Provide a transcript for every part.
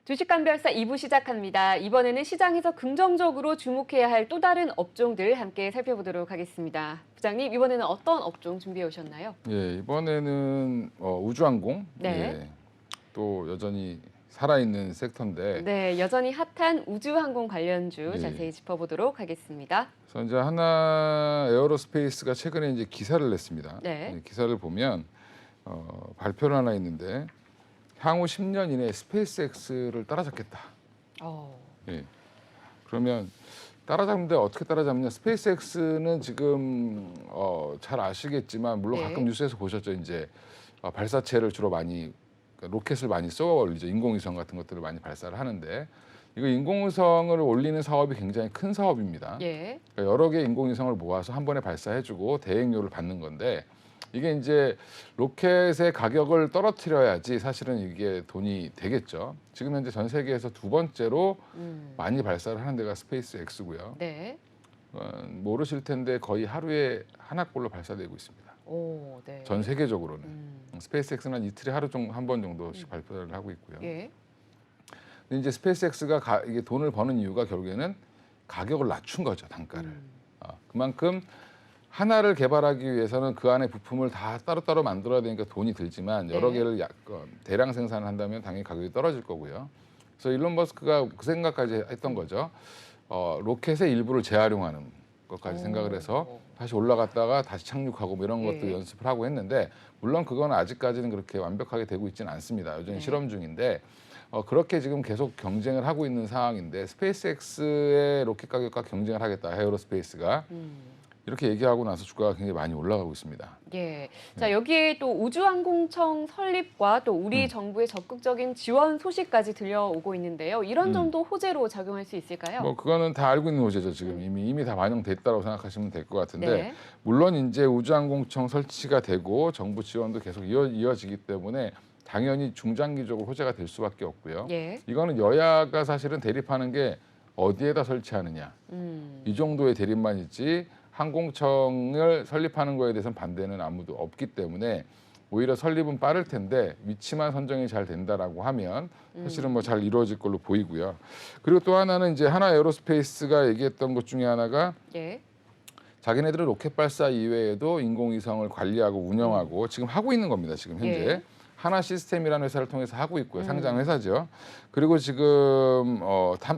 주식감별사 2부 시작합니다. 이번에는 시장에서 긍정적으로 주목해야 할 또 다른 업종들 함께 살펴보도록 하겠습니다. 부장님, 이번에는 어떤 업종 준비해 오셨나요? 예, 이번에는 우주항공. 네. 예, 또 여전히 살아있는 섹터인데. 네, 여전히 핫한 우주항공 관련주 예. 자세히 짚어보도록 하겠습니다. 그래서 이제 하나 에어로스페이스가 최근에 이제 기사를 냈습니다. 네. 예, 기사를 보면 발표를 하나 있는데 향후 10년 이내에 스페이스X를 따라잡겠다. 예. 그러면 따라잡는데 어떻게 따라잡느냐? 스페이스X는 지금 잘 아시겠지만 물론 네. 가끔 뉴스에서 보셨죠. 이제 발사체를 주로 많이 로켓을 많이 쏘아 올리죠. 인공위성 같은 것들을 많이 발사를 하는데 이거 인공위성을 올리는 사업이 굉장히 큰 사업입니다. 예. 그러니까 여러 개의 인공위성을 모아서 한 번에 발사해주고 대행료를 받는 건데 이게 이제 로켓의 가격을 떨어뜨려야지 사실은 이게 돈이 되겠죠. 지금 현재 전 세계에서 두 번째로 많이 발사를 하는 데가 스페이스X고요. 네. 모르실 텐데 거의 하루에 하나꼴로 발사되고 있습니다. 오, 네. 전 세계적으로는. 스페이스X는 한 이틀에 하루 정도 한 번 정도씩 발표를 하고 있고요. 예. 근데 이제 스페이스X가 이게 돈을 버는 이유가 결국에는 가격을 낮춘 거죠, 단가를. 그만큼 하나를 개발하기 위해서는 그 안에 부품을 다 따로따로 만들어야 되니까 돈이 들지만 여러 네. 개를 대량 생산을 한다면 당연히 가격이 떨어질 거고요. 그래서 일론 머스크가 그 생각까지 했던 거죠. 로켓의 일부를 재활용하는 것까지 생각을 해서 다시 올라갔다가 다시 착륙하고 뭐 이런 것도 예. 연습을 하고 했는데 물론 그건 아직까지는 그렇게 완벽하게 되고 있지는 않습니다. 여전히 네. 실험 중인데 그렇게 지금 계속 경쟁을 하고 있는 상황인데 스페이스X의 로켓 가격과 경쟁을 하겠다, 에어로스페이스가. 이렇게 얘기하고 나서 주가가 굉장히 많이 올라가고 있습니다. 예. 자, 여기에 또 우주항공청 설립과 또 우리 정부의 적극적인 지원 소식까지 들려오고 있는데요. 이런 점도 호재로 작용할 수 있을까요? 뭐 그거는 다 알고 있는 호재죠. 지금 이미 다 반영됐다고 생각하시면 될 것 같은데 네. 물론 이제 우주항공청 설치가 되고 정부 지원도 계속 이어지기 때문에 당연히 중장기적으로 호재가 될 수밖에 없고요. 예. 이거는 여야가 사실은 대립하는 게 어디에다 설치하느냐 이 정도의 대립만 있지 항공청을 설립하는 거에 대해서는 반대는 아무도 없기 때문에 오히려 설립은 빠를 텐데 위치만 선정이 잘 된다라고 하면 사실은 뭐 잘 이루어질 걸로 보이고요. 그리고 또 하나는 이제 하나 에어로스페이스가 얘기했던 것 중에 하나가 예. 자기네들은 로켓 발사 이외에도 인공위성을 관리하고 운영하고 지금 하고 있는 겁니다. 지금 현재. 예. 하나 시스템이라는 회사를 통해서 하고 있고요. 상장 회사죠. 그리고 지금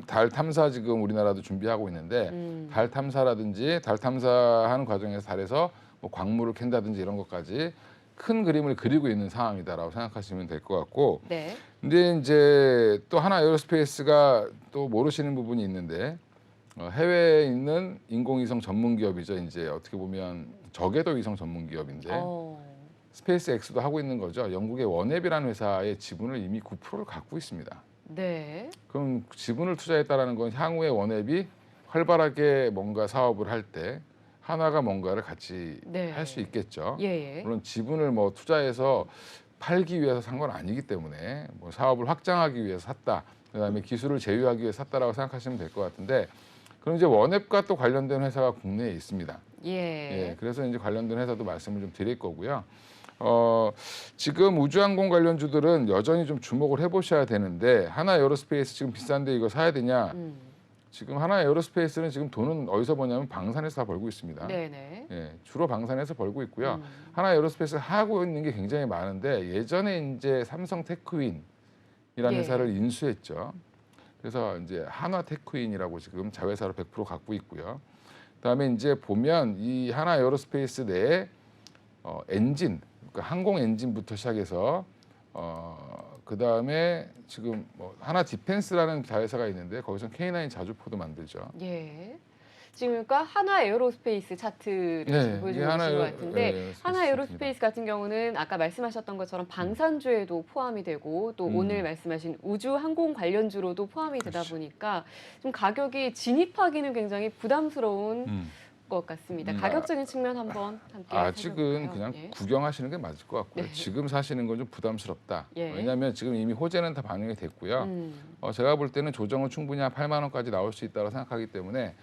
달 탐사 지금 우리나라도 준비하고 있는데 달 탐사라든지 달 탐사하는 과정에서 달에서 뭐 광물을 캔다든지 이런 것까지 큰 그림을 그리고 있는 상황이다라고 생각하시면 될 것 같고. 네. 근데 이제 또 하나 에어로스페이스가 또 모르시는 부분이 있는데 해외에 있는 인공위성 전문 기업이죠. 이제 어떻게 보면 저궤도 위성 전문 기업인데. 스페이스X도 하고 있는 거죠. 영국의 원앱이라는 회사의 지분을 이미 9%를 갖고 있습니다. 네. 그럼 지분을 투자했다는 건 향후에 원앱이 활발하게 뭔가 사업을 할 때 하나가 뭔가를 같이 네. 할 수 있겠죠. 예. 물론 지분을 뭐 투자해서 팔기 위해서 산 건 아니기 때문에 뭐 사업을 확장하기 위해서 샀다. 그다음에 기술을 제휴하기 위해서 샀다라고 생각하시면 될 것 같은데 그럼 이제 원앱과 또 관련된 회사가 국내에 있습니다. 예. 그래서 이제 관련된 회사도 말씀을 좀 드릴 거고요. 지금 우주항공 관련주들은 여전히 좀 주목을 해보셔야 되는데 하나 에어로스페이스 지금 비싼데 이거 사야 되냐? 지금 하나 에어로스페이스는 지금 돈은 어디서 버냐면 방산에서 다 벌고 있습니다. 네네. 주로 방산에서 벌고 있고요. 하나 에어로스페이스 하고 있는 게 굉장히 많은데 예전에 이제 삼성 테크윈이라는 예. 회사를 인수했죠. 그래서 이제 한화 테크윈이라고 지금 자회사로 100% 갖고 있고요. 그다음에 이제 보면 이 하나 에어로스페이스 내에 엔진, 그러니까 항공 엔진부터 시작해서 그다음에 지금 뭐 하나 디펜스라는 자회사가 있는데 거기서 K9 자주포도 만들죠. 예. 지금 그러니까 하나 에어로스페이스 차트를 네, 지금 보여주고 이게 계신 것 같은데 네, 하나 에어로스페이스 같은 경우는 아까 말씀하셨던 것처럼 방산주에도 포함이 되고 또 오늘 말씀하신 우주 항공 관련주로도 포함이 되다 그렇죠. 보니까 좀 가격이 진입하기는 굉장히 부담스러운 것 같습니다. 가격적인 측면 한번 함께 아직은 살펴볼까요? 그냥 예. 구경하시는 게 맞을 것 같고요. 네. 지금 사시는 건 좀 부담스럽다. 예. 왜냐하면 지금 이미 호재는 다 반영이 됐고요. 제가 볼 때는 조정은 충분히 한 8만 원까지 나올 수 있다고 생각하기 때문에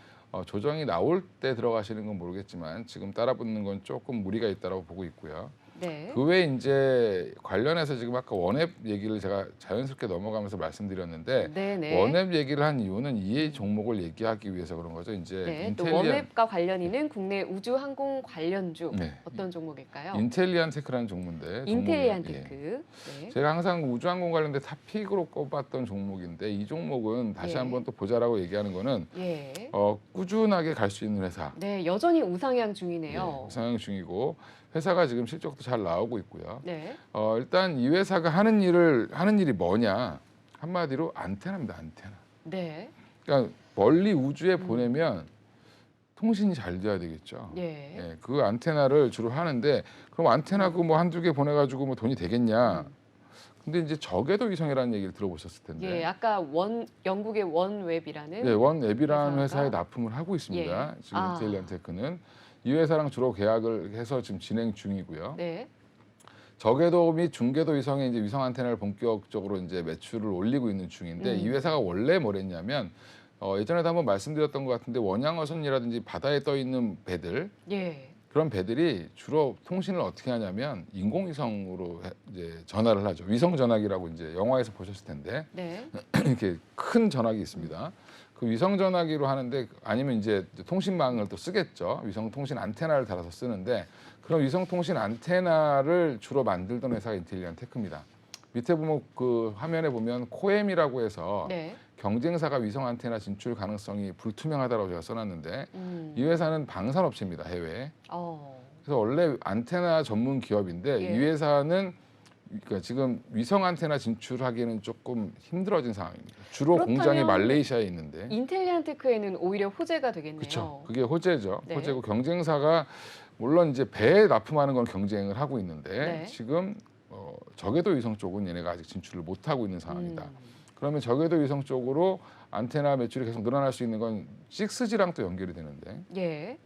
조정이 나올 때 들어가시는 건 모르겠지만 지금 따라붙는 건 조금 무리가 있다고 보고 있고요. 네. 그 외에 이제 관련해서 지금 아까 원앱 얘기를 제가 자연스럽게 넘어가면서 말씀드렸는데 네네. 원앱 얘기를 한 이유는 이 종목을 얘기하기 위해서 그런 거죠. 이제 네. 또 인텔리안 원웹과 관련 있는 국내 우주 항공 관련주 네. 어떤 종목일까요? 인텔리안 테크라는 종목인데 인텔리안 종목이, 예. 테크. 네. 제가 항상 우주항공 관련된 탑픽으로 꼽았던 종목인데 이 종목은 다시 예. 한번 또 보자라고 얘기하는 거는 예. 꾸준하게 갈 수 있는 회사. 네, 여전히 우상향 중이네요. 상향 중이고 회사가 지금 실적도 잘 나오고 있고요. 네. 일단 이 회사가 하는 일이 뭐냐? 한마디로 안테나입니다. 안테나. 네. 그러니까 멀리 우주에 보내면 통신이 잘 돼야 되겠죠. 예. 예, 그 안테나를 주로 하는데 그럼 안테나 그 뭐 한두 개 보내가지고 뭐 돈이 되겠냐? 근데 이제 저궤도 위성이라는 얘기를 들어보셨을 텐데. 예, 아까 영국의 원웹이라는 네, 원앱이라는 회사가- 회사에 납품을 하고 있습니다. 예. 지금 인텔리안 테크는 이 회사랑 주로 계약을 해서 지금 진행 중이고요. 네. 저궤도 및 중궤도 위성에 이제 위성 안테나를 본격적으로 이제 매출을 올리고 있는 중인데 이 회사가 원래 뭐랬냐면 예전에도 한번 말씀드렸던 것 같은데 원양어선이라든지 바다에 떠 있는 배들 예. 그런 배들이 주로 통신을 어떻게 하냐면 인공위성으로 이제 전화를 하죠. 위성 전화기라고 이제 영화에서 보셨을 텐데 네. 이렇게 큰 전화기 있습니다. 그 위성 전화기로 하는데 아니면 이제 통신망을 또 쓰겠죠. 위성 통신 안테나를 달아서 쓰는데 그런 위성 통신 안테나를 주로 만들던 회사가 인텔리안 테크입니다. 밑에 보면 그 화면에 보면 코엠이라고 해서 네. 경쟁사가 위성 안테나 진출 가능성이 불투명하다고 제가 써놨는데 이 음. 회사는 방산업체입니다. 해외에. 어. 그래서 원래 안테나 전문 기업인데 예. 이 회사는 그러니까 지금 위성 안테나 진출하기에는 조금 힘들어진 상황입니다. 주로 그렇다면 공장이 말레이시아에 있는데. 인텔리안 테크에는 오히려 호재가 되겠네요. 그렇죠. 그게 호재죠. 네. 호재고 경쟁사가 물론 이제 배에 납품하는 건 경쟁을 하고 있는데 네. 지금 지금 저궤도 위성 쪽은 얘네가 아직 진출을 못 하고 있는 상황이다. 음. 그러면 저궤도 위성 쪽으로 안테나 매출이 계속 늘어날 수 있는 건 6G랑 또 연결이 되는데 예.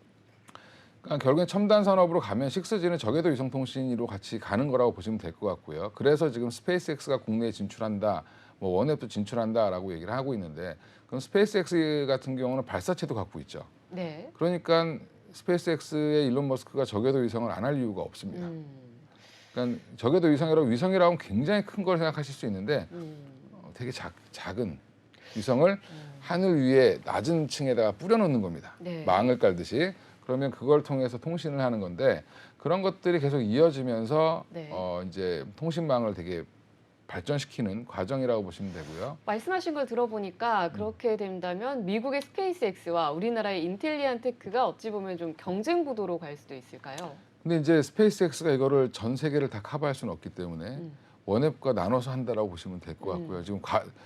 그러니까 결국엔 첨단 산업으로 가면 6G는 저궤도 위성 통신으로 같이 가는 거라고 보시면 될 것 같고요. 그래서 지금 스페이스X가 국내에 진출한다, 뭐 원앱도 진출한다라고 얘기를 하고 있는데 그럼 스페이스X 같은 경우는 발사체도 갖고 있죠. 네. 그러니까 스페이스X의 일론 머스크가 저궤도 위성을 안 할 이유가 없습니다. 그러니까 저궤도 위성이라고 하면 굉장히 큰 걸 생각하실 수 있는데 되게 작은 위성을 하늘 위에 낮은 층에다가 뿌려놓는 겁니다. 네. 망을 깔듯이. 그러면 그걸 통해서 통신을 하는 건데 그런 것들이 계속 이어지면서 네. 이제 통신망을 되게 발전시키는 과정이라고 보시면 되고요. 말씀하신 걸 들어보니까 그렇게 된다면 미국의 스페이스X와 우리나라의 인텔리안 테크가 어찌 보면 좀 경쟁 구도로 갈 수도 있을까요? 근데 이제 스페이스X가 이거를 전 세계를 다 커버할 수는 없기 때문에 원앱과 나눠서 한다라고 보시면 될 것 같고요. 지금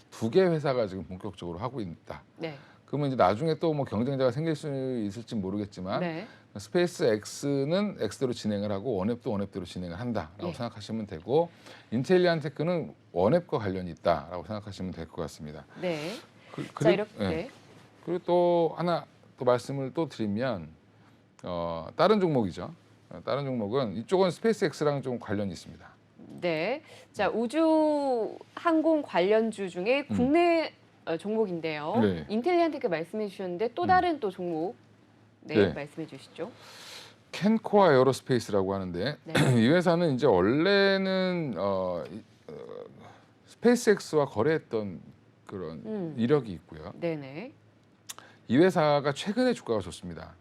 두 개 회사가 지금 본격적으로 하고 있다. 네. 그러면 이제 나중에 또 뭐 경쟁자가 생길 수 있을지 모르겠지만 네. 스페이스X는 X대로 진행을 하고 원앱도 원앱대로 진행을 한다라고 예. 생각하시면 되고 인텔리안 테크는 원앱과 관련이 있다라고 생각하시면 될 것 같습니다. 네. 그리고, 자, 이렇게 예. 네. 그리고 또 하나 또 말씀을 또 드리면 다른 종목이죠. 다른 종목은 이쪽은 스페이스X랑 좀 관련이 있습니다. 네. 자, 우주 항공 관련주 중에 국내 종목인데요. 네. 인텔리안 테크 말씀해 주셨는데 또 다른 또 종목 네. 말씀해 주시죠. 캔코아 에어로스페이스라고 하는데 네. 이 회사는 이제 원래는 스페이스X와 거래했던 그런 이력이 있고요. 네네. 이 회사가 최근에 주가가 좋습니다.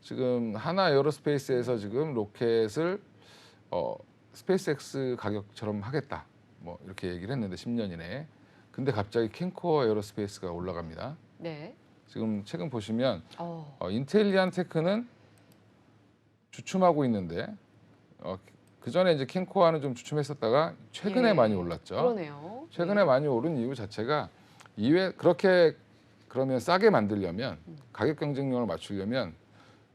지금 하나 에어로스페이스에서 지금 로켓을 스페이스X 가격처럼 하겠다. 뭐 이렇게 얘기를 했는데 10년 이내에. 근데 갑자기 캔코어 에어로스페이스가 올라갑니다. 네. 지금 최근 보시면 어. 인텔리안 테크는 주춤하고 있는데 그 전에 이제 캔코어는 좀 주춤했었다가 최근에 예. 많이 올랐죠. 그러네요. 최근에 많이 오른 이유 자체가 그렇게 그러면 싸게 만들려면 가격 경쟁력을 맞추려면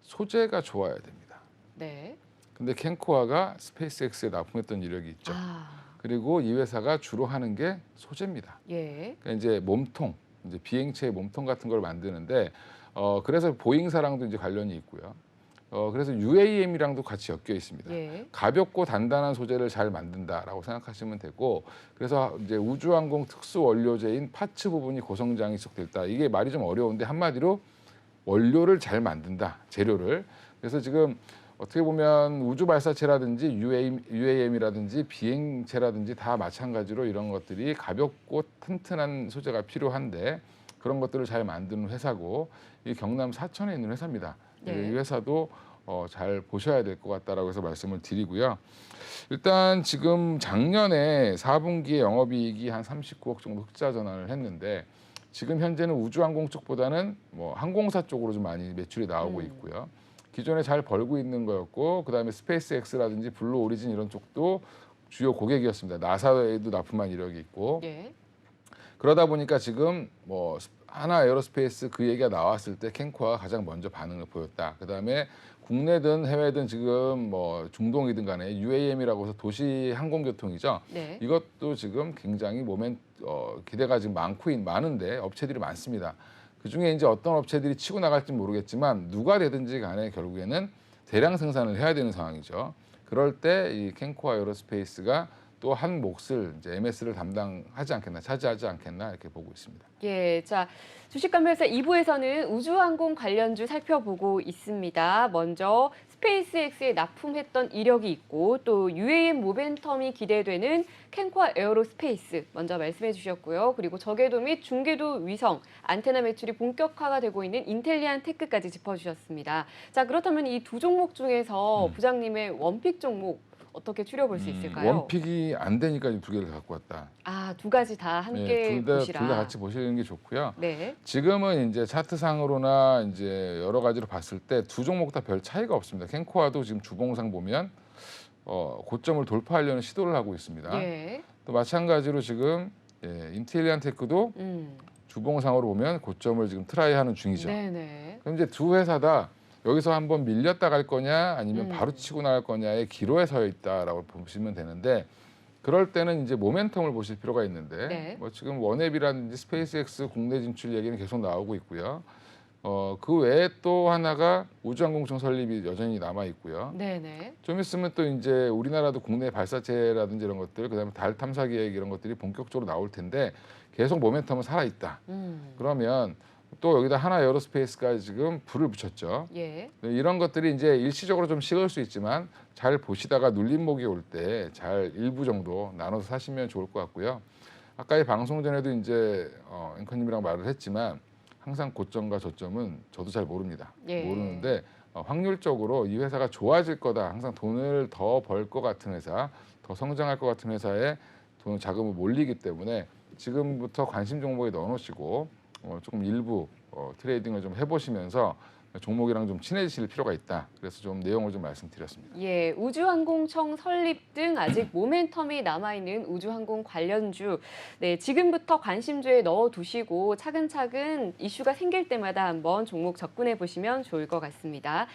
소재가 좋아야 됩니다. 네. 근데 캔코아가 스페이스X에 납품했던 이력이 있죠. 아. 그리고 이 회사가 주로 하는 게 소재입니다. 예. 그러니까 이제 몸통, 이제 비행체의 몸통 같은 걸 만드는데 그래서 보잉사랑도 이제 관련이 있고요. 그래서 UAM이랑도 같이 엮여 있습니다. 예. 가볍고 단단한 소재를 잘 만든다라고 생각하시면 되고 그래서 이제 우주항공 특수 원료재인 파츠 부분이 고성장이속돼 있다. 이게 말이 좀 어려운데 한마디로 원료를 잘 만든다, 재료를. 그래서 지금 어떻게 보면 우주 발사체라든지 UAM이라든지 비행체라든지 다 마찬가지로 이런 것들이 가볍고 튼튼한 소재가 필요한데 그런 것들을 잘 만드는 회사고 이 경남 사천에 있는 회사입니다. 네. 이 회사도 잘 보셔야 될 것 같다라고 해서 말씀을 드리고요. 일단 지금 작년에 4분기에 영업이익이 한 39억 정도 흑자 전환을 했는데 지금 현재는 우주항공 쪽보다는 뭐 항공사 쪽으로 좀 많이 매출이 나오고 있고요. 기존에 잘 벌고 있는 거였고 그다음에 스페이스X라든지 블루 오리진 이런 쪽도 주요 고객이었습니다. 나사에도 납품한 이력이 있고 예. 그러다 보니까 지금 뭐 하나 에어로스페이스 그 얘기가 나왔을 때 캔코아가 가장 먼저 반응을 보였다. 그다음에 국내든 해외든 지금 뭐 중동이든 간에 UAM이라고 해서 도시 항공교통이죠. 네. 이것도 지금 굉장히 기대가 지금 많은데 업체들이 많습니다. 그중에 이제 어떤 업체들이 치고 나갈지 모르겠지만 누가 되든지 간에 결국에는 대량 생산을 해야 되는 상황이죠. 그럴 때 이 캔코아 에어로스페이스가 또 한 몫을 이제 MS를 담당하지 않겠나, 차지하지 않겠나 이렇게 보고 있습니다. 예, 자, 주식감별사 2부에서는 우주항공 관련주 살펴보고 있습니다. 먼저 스페이스X에 납품했던 이력이 있고 또 UAM 모멘텀이 기대되는 캔코아 에어로스페이스 먼저 말씀해 주셨고요. 그리고 저궤도 및 중궤도 위성, 안테나 매출이 본격화가 되고 있는 인텔리안 테크까지 짚어주셨습니다. 자, 그렇다면 이 두 종목 중에서 부장님의 원픽 종목 어떻게 추려볼 수 있을까요? 원픽이 안 되니까 두 개를 갖고 왔다. 아, 두 가지 다 함께 보시라. 둘 다 같이 보시는 게 좋고요. 네. 지금은 이제 차트상으로나 이제 여러 가지로 봤을 때 두 종목 다 별 차이가 없습니다. 캔코아도 지금 주봉상 보면 고점을 돌파하려는 시도를 하고 있습니다. 예. 또 마찬가지로 지금 인텔리안 테크도 주봉상으로 보면 고점을 지금 트라이하는 중이죠. 네네. 그럼 이제 두 회사 다 여기서 한번 밀렸다 갈 거냐 아니면 바로 치고 나갈 거냐의 기로에 서 있다라고 보시면 되는데 그럴 때는 이제 모멘텀을 보실 필요가 있는데 네. 뭐 지금 원앱이라든지 스페이스X 국내 진출 얘기는 계속 나오고 있고요. 그 외에 또 하나가 우주항공청 설립이 여전히 남아 있고요. 네네. 좀 있으면 또 이제 우리나라도 국내 발사체라든지 이런 것들, 그다음에 달 탐사 계획 이런 것들이 본격적으로 나올 텐데 계속 모멘텀은 살아 있다. 그러면 또 여기다 하나 에어로스페이스까지 지금 불을 붙였죠. 예. 이런 것들이 이제 일시적으로 좀 식을 수 있지만 잘 보시다가 눌림목이 올 때 잘 일부 정도 나눠서 사시면 좋을 것 같고요. 아까 이 방송 전에도 이제 앵커님이랑 말을 했지만 항상 고점과 저점은 저도 잘 모릅니다. 예. 모르는데 확률적으로 이 회사가 좋아질 거다. 항상 돈을 더 벌 것 같은 회사, 더 성장할 것 같은 회사에 돈 자금을 몰리기 때문에 지금부터 관심 종목에 넣어놓으시고 조금 일부 트레이딩을 좀 해보시면서 종목이랑 좀 친해지실 필요가 있다. 그래서 좀 내용을 좀 말씀드렸습니다. 예, 우주항공청 설립 등 아직 모멘텀이 남아있는 우주항공 관련주, 네, 지금부터 관심주에 넣어두시고 차근차근 이슈가 생길 때마다 한번 종목 접근해 보시면 좋을 것 같습니다.